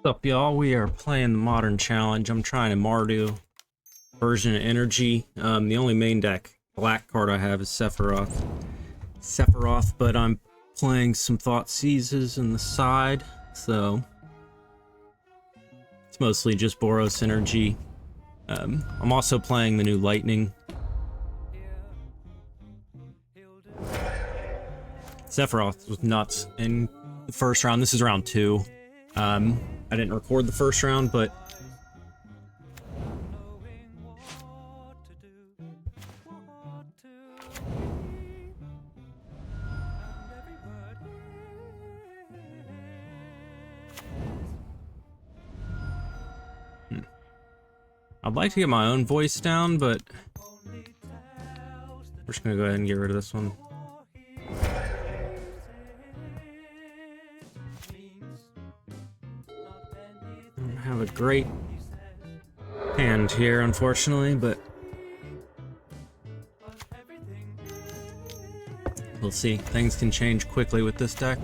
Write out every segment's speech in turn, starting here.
What's up, y'all? We are playing the Modern Challenge. I'm trying a Mardu version of Energy. The only main deck black card I have is Sephiroth, but I'm playing some Thought Seizes in the side, so it's mostly just Boros Energy. I'm also playing the new Lightning. Sephiroth was nuts in the first round. This is round 2. I didn't record the first round, but I'd like to get my own voice down, but we're just gonna go ahead and get rid of this one. Have a great hand here, unfortunately, but we'll see. Things can change quickly with this deck.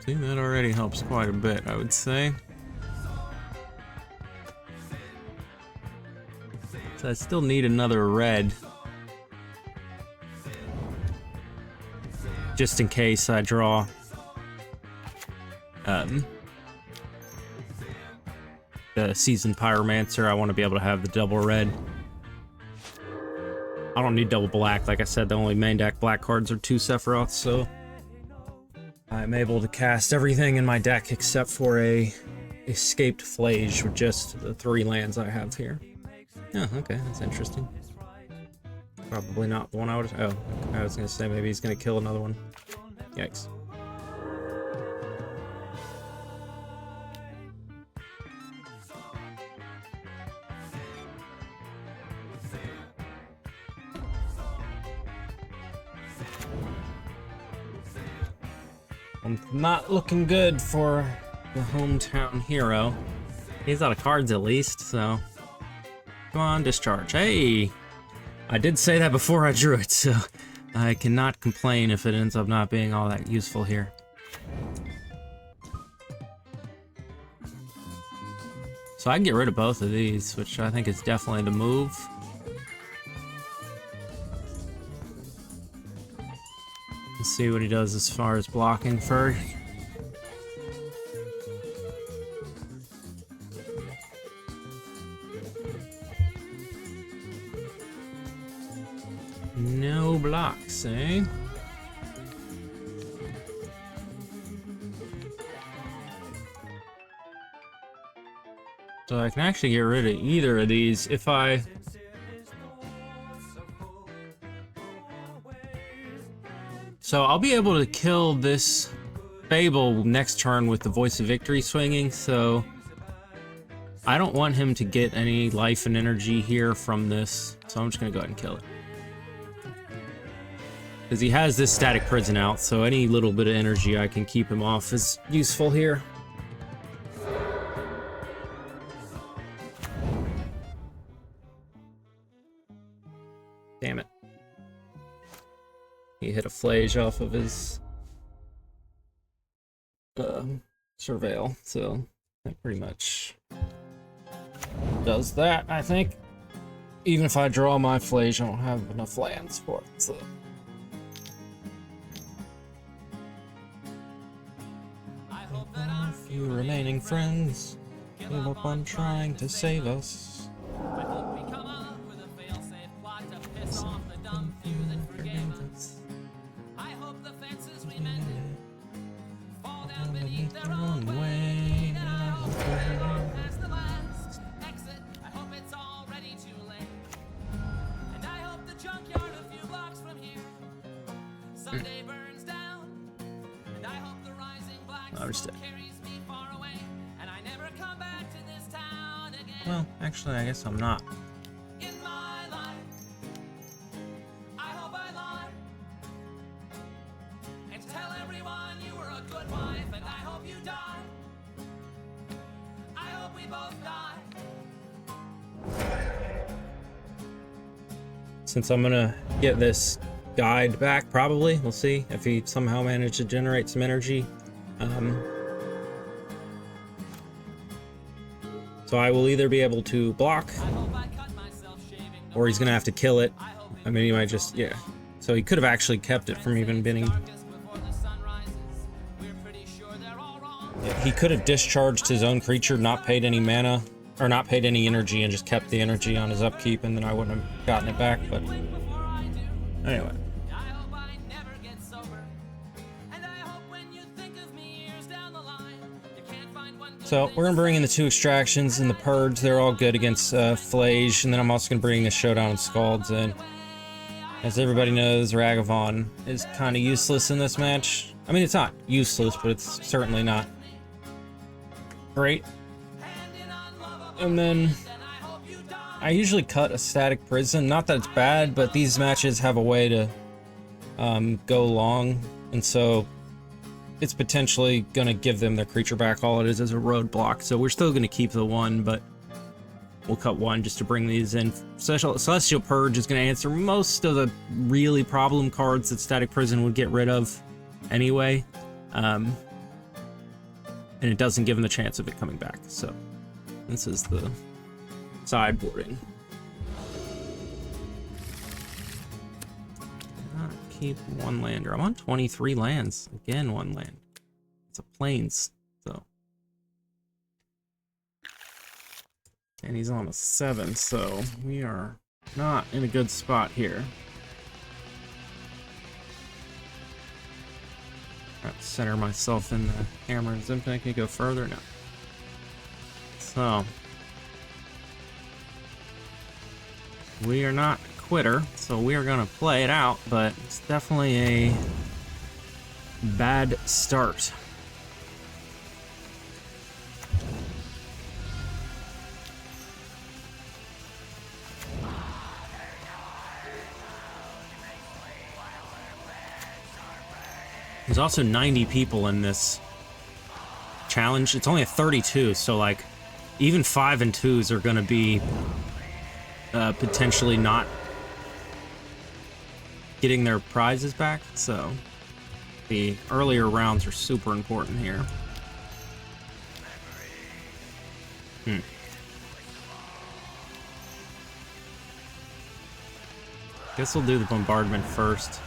See, that already helps quite a bit, I would say. So I still need another red, just in case I draw the Seasoned Pyromancer. I want to be able to have the double red. I don't need double black. Like I said, the only main deck black cards are 2 Sephiroths, so I'm able to cast everything in my deck except for a Escaped Flage with just the 3 lands I have here. Oh, okay, that's interesting. Probably not the one I would... Oh, I was gonna say maybe he's gonna kill another one. Yikes. Not looking good for the hometown hero. He's out of cards at least, so... Come on, discharge. Hey! I did say that before I drew it, so I cannot complain if it ends up not being all that useful here. So I can get rid of both of these, which I think is definitely the move. Let's see what he does as far as blocking first. No blocks, eh? So I can actually get rid of either of these if I... So I'll be able to kill this Fable next turn with the Voice of Victory swinging, so I don't want him to get any life and energy here from this, so I'm just gonna go ahead and kill it. Because he has this Static Prison out, so any little bit of energy I can keep him off is useful here. Damn it. He hit a Flage off of his Surveil, so that pretty much does that, I think. Even if I draw my Flage, I don't have enough lands for it, so... Few remaining friends give up on trying to save us. I hope we come up with a fail-safe plot to piss off the dumb few that forgave us. I hope the fences we mended fall down beneath their own weight. And I hope we walk past the last exit. I hope it's already too late. And I hope the junkyard a few blocks from here someday burns down. And I hope the rising black smoke carries me far away. And I never come back to this town again. Well, actually, I guess I'm not. In my life, I hope I lie and tell everyone you were a good wife, and I hope you die. I hope we both die. Since I'm gonna get this guide back, probably, we'll see if he somehow managed to generate some energy. So I will either be able to block, or he's gonna have to kill it. I mean, he might just, yeah. So he could have actually kept it from even binning. Yeah, he could have discharged his own creature, not paid any mana, or not paid any energy, and just kept the energy on his upkeep, and then I wouldn't have gotten it back, but anyway. So we're gonna bring in the 2 extractions and the purge. They're all good against Flage, and then I'm also gonna bring the Showdown and Scalds in. As everybody knows, Ragavan is kind of useless in this match. I mean, it's not useless, but it's certainly not great. And then I usually cut a Static Prison. Not that it's bad, but these matches have a way to go long, and so it's potentially gonna give them their creature back. All it is a roadblock. So we're still gonna keep the 1, but we'll cut 1 just to bring these in. Celestial Purge is gonna answer most of the really problem cards that Static Prison would get rid of anyway. And it doesn't give them the chance of it coming back. So this is the sideboarding. Keep 1 lander. I'm on 23 lands. Again, 1 land. It's a plains, so. And he's on a 7, so we are not in a good spot here. I have to center myself in the camera. Is it making me go further? No. So we are not a quitter, so we are gonna play it out, but it's definitely a bad start. There's also 90 people in this challenge. It's only a 32, so like even 5 and 2s are gonna be potentially not getting their prizes back, so the earlier rounds are super important here. Guess we'll do the bombardment first.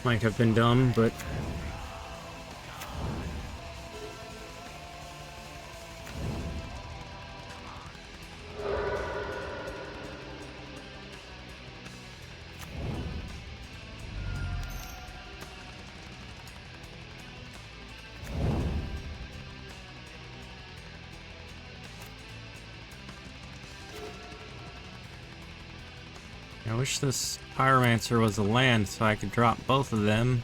Might have been dumb, but I wish this Pyromancer was a land so I could drop both of them.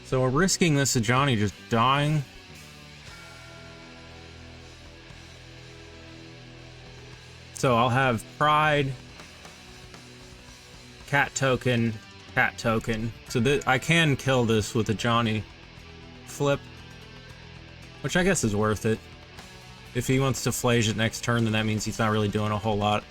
So we're risking this Ajani just dying. So I'll have Pride, Cat Token, Cat Token. So I can kill this with Ajani flip, which I guess is worth it. If he wants to Flage it next turn, then that means he's not really doing a whole lot.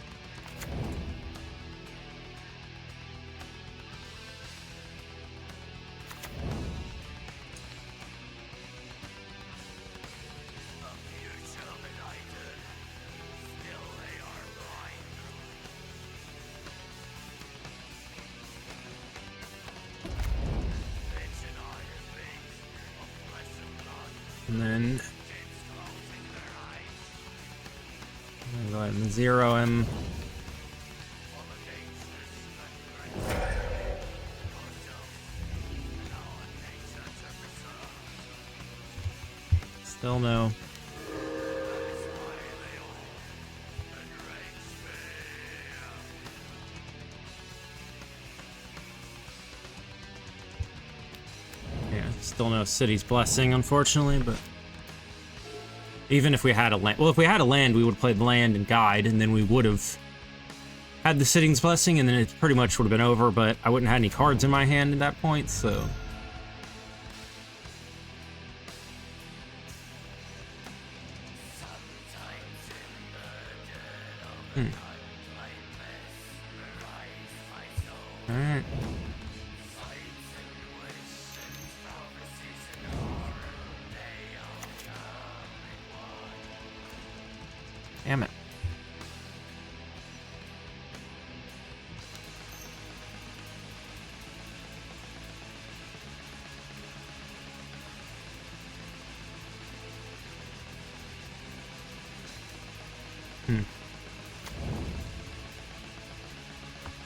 And then I'm gonna go ahead and 0 him. Still no. Still no City's Blessing, unfortunately, but even if we had a land, well, if we had a land, we would have played land and guide, and then we would have had the City's Blessing, and then it pretty much would have been over, but I wouldn't have had any cards in my hand at that point, so. Alright. Damn it.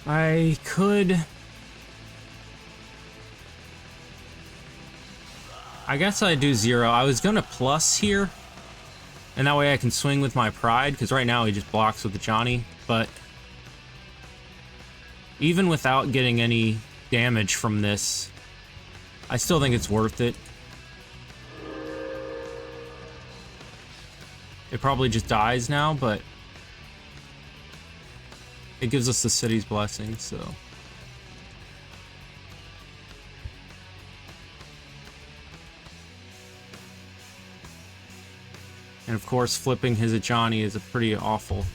I could... I guess I do 0. I was gonna plus here, and that way I can swing with my pride, because right now he just blocks with the Johnny, but even without getting any damage from this, I still think it's worth it. It probably just dies now, but it gives us the city's blessing, so... And of course, flipping his Ajani is a pretty awful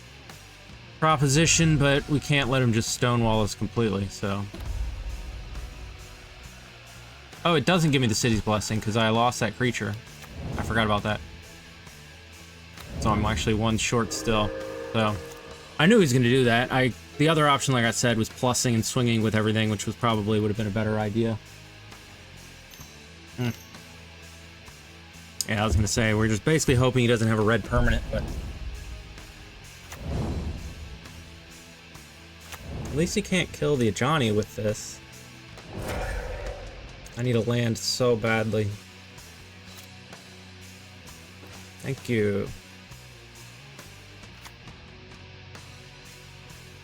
proposition, but we can't let him just stonewall us completely, so... Oh, it doesn't give me the city's blessing, because I lost that creature. I forgot about that. So I'm actually 1 short still, so... I knew he was going to do that. The other option, like I said, was plussing and swinging with everything, which was probably would have been a better idea. Yeah, I was going to say, we're just basically hoping he doesn't have a red permanent, but... At least he can't kill the Ajani with this. I need a land so badly. Thank you.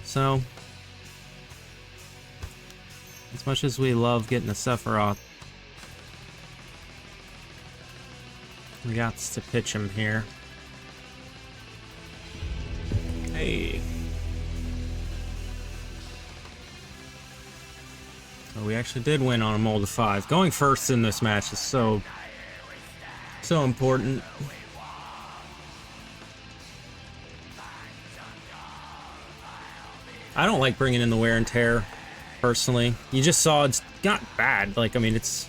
So, as much as we love getting a Sephiroth, we got to pitch him here. Hey. So we actually did win on a mold of 5. Going first in this match is so important. I don't like bringing in the wear and tear, personally. You just saw it's not bad. Like, I mean, it's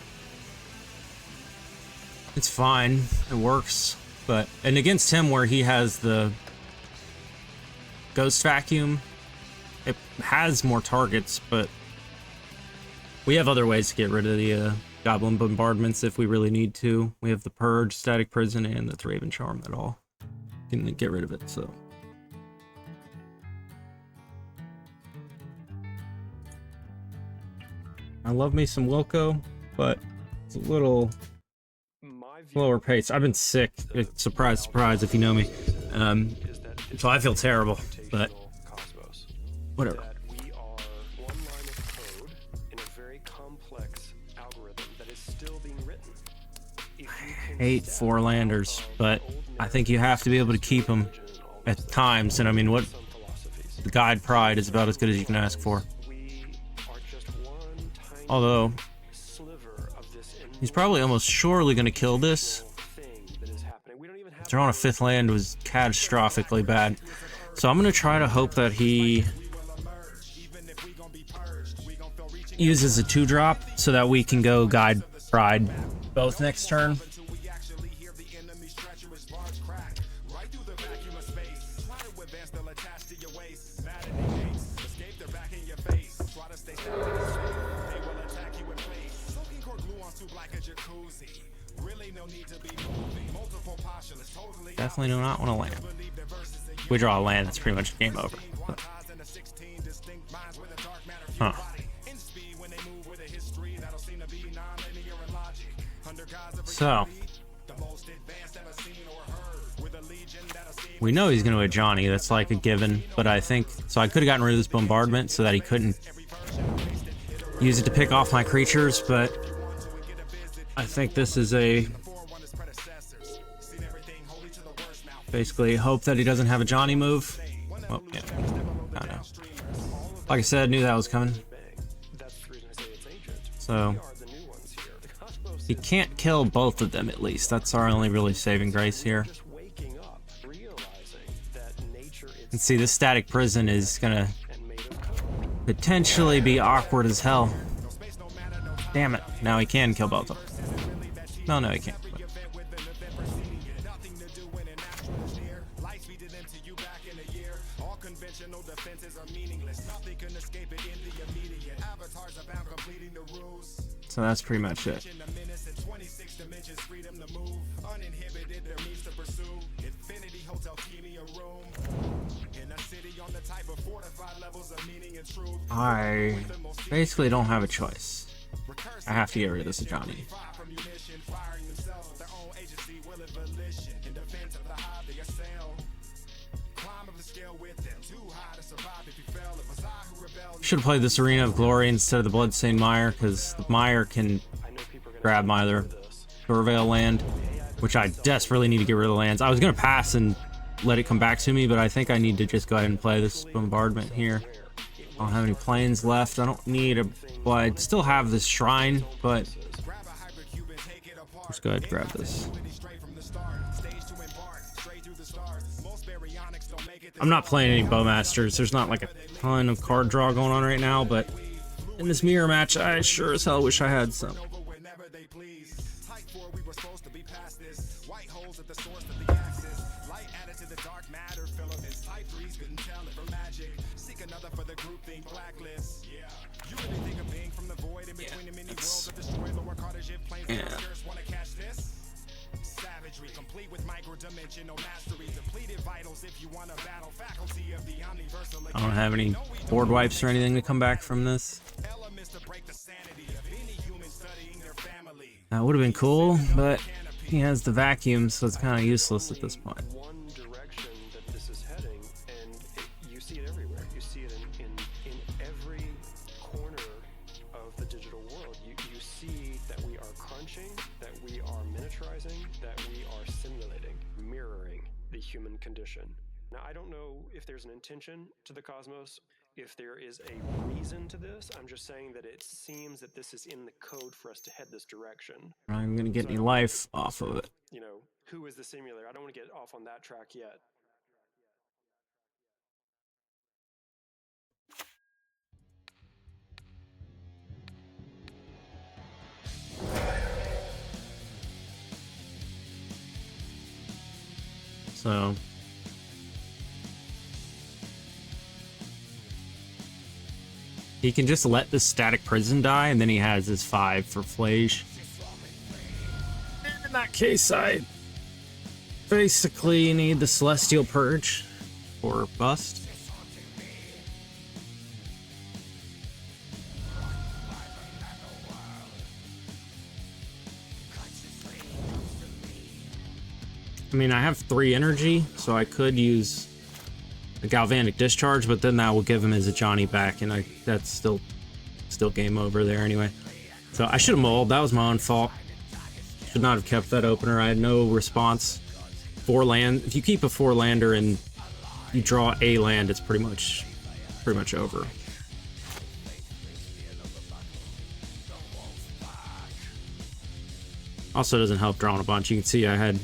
fine. It works. But, and against him where he has the Ghost Vacuum, it has more targets, but we have other ways to get rid of the Goblin Bombardments if we really need to. We have the Purge, Static Prison, and the Thraven Charm that all can get rid of it, so... I love me some Wilco, but it's a little slower pace. I've been sick. Surprise, surprise, if you know me. So I feel terrible, but whatever. I hate 4-landers, but I think you have to be able to keep them at times. And I mean, what the Guide Pride is about as good as you can ask for. Although, he's probably almost surely going to kill this. Throwing a 5th land was catastrophically bad. So I'm going to try to hope that he uses a 2-drop so that we can go Guide Pride both next turn. Definitely do not want to land. We draw a land, that's pretty much game over. But... Huh. So. We know he's going to Ajani, that's like a given, but I think... So I could have gotten rid of this bombardment so that he couldn't use it to pick off my creatures, but I think this is a... Basically, hope that he doesn't have a Johnny move. Well, yeah. I don't know. Like I said, knew that was coming. So... He can't kill both of them, at least. That's our only really saving grace here. And see, this static prison is gonna potentially be awkward as hell. Damn it. Now he can kill both of them. No, he can't. So that's pretty much it. I basically don't have a choice. I have to get rid of this Johnny. Should have played this Arena of Glory instead of the Bloodstained Mire, because the Mire can grab my other Surveil land, which I desperately need to get rid of the lands. I was going to pass and let it come back to me, but I think I need to just go ahead and play this bombardment here. I don't have any planes left. I don't need a... Well, I still have this shrine, but... Let's go ahead and grab this. I'm not playing any Bowmasters. There's not like a ton of card draw going on right now, but in this mirror match, I sure as hell wish I had some. I don't have any board wipes or anything to come back from this. That would have been cool, but he has the vacuum, so it's kind of useless at this point. One direction that this is heading, and you see it everywhere. You see it in every corner of the digital world. You see that we are crunching, that we are miniaturizing, that we are simulating, mirroring the human condition. Now, I don't know if there's an intention to the cosmos, if there is a reason to this. I'm just saying that it seems that this is in the code for us to head this direction. I'm gonna get any life off of it. You know, who is the simulator? I don't want to get off on that track yet. So... he can just let the static prison die, and then he has his 5 for Flage. In that case, I basically need the Celestial Purge or bust. I mean, I have 3 energy, so I could use the Galvanic Discharge, but then that will give him his Ajani back, and that's still game over there anyway. So I should have mulled. That was my own fault. Should not have kept that opener. I had no response. 4 land. If you keep a 4-lander and you draw a land, it's pretty much over. Also doesn't help drawing a bunch. You can see I had...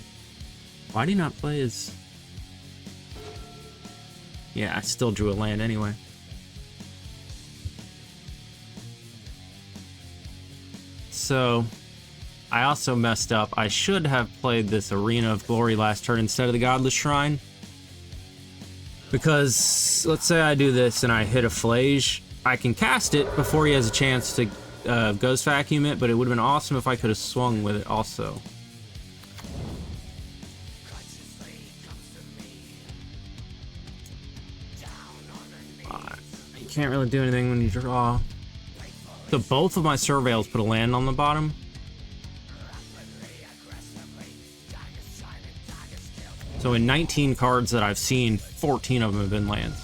Why did he not play his... Yeah, I still drew a land anyway. So, I also messed up. I should have played this Arena of Glory last turn instead of the Godless Shrine. Because, let's say I do this and I hit a Flage. I can cast it before he has a chance to Ghost Vacuum it, but it would have been awesome if I could have swung with it also. Can't really do anything when you draw. So both of my Surveils put a land on the bottom. So in 19 cards that I've seen, 14 of them have been lands.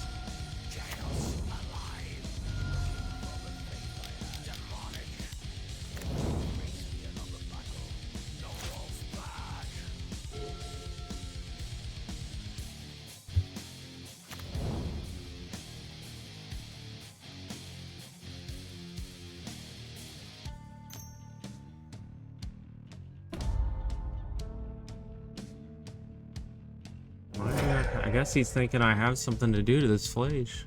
I guess he's thinking I have something to do to this flage.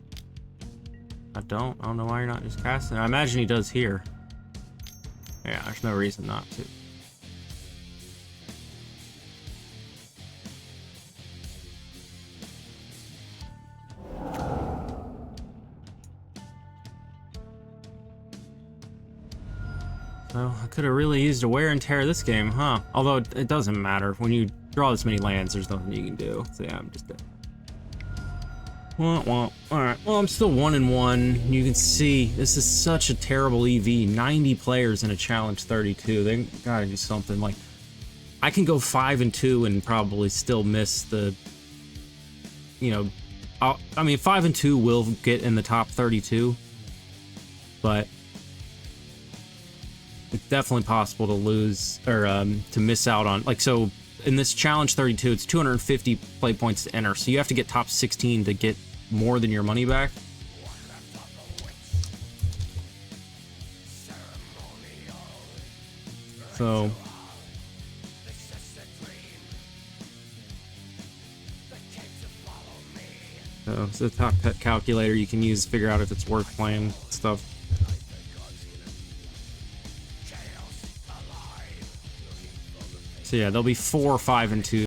I don't know why you're not just casting it. I imagine he does here. Yeah, there's no reason not to. So I could have really used a wear and tear this game, huh? Although it doesn't matter. When you draw this many lands, there's nothing you can do. So yeah, I'm just dead. Well, alright. Well, I'm still 1-1. You can see this is such a terrible EV. 90 players in a challenge 32. They gotta do something. Like, I can go 5-2 and probably still miss the, you know, I mean, 5-2 will get in the top 32, but it's definitely possible to lose or to miss out on, like, so in this challenge 32, it's 250 play points to enter, so you have to get top 16 to get more than your money back. So it's a top calculator you can use to figure out if it's worth playing stuff. So yeah, there'll be 4, 5, and 2.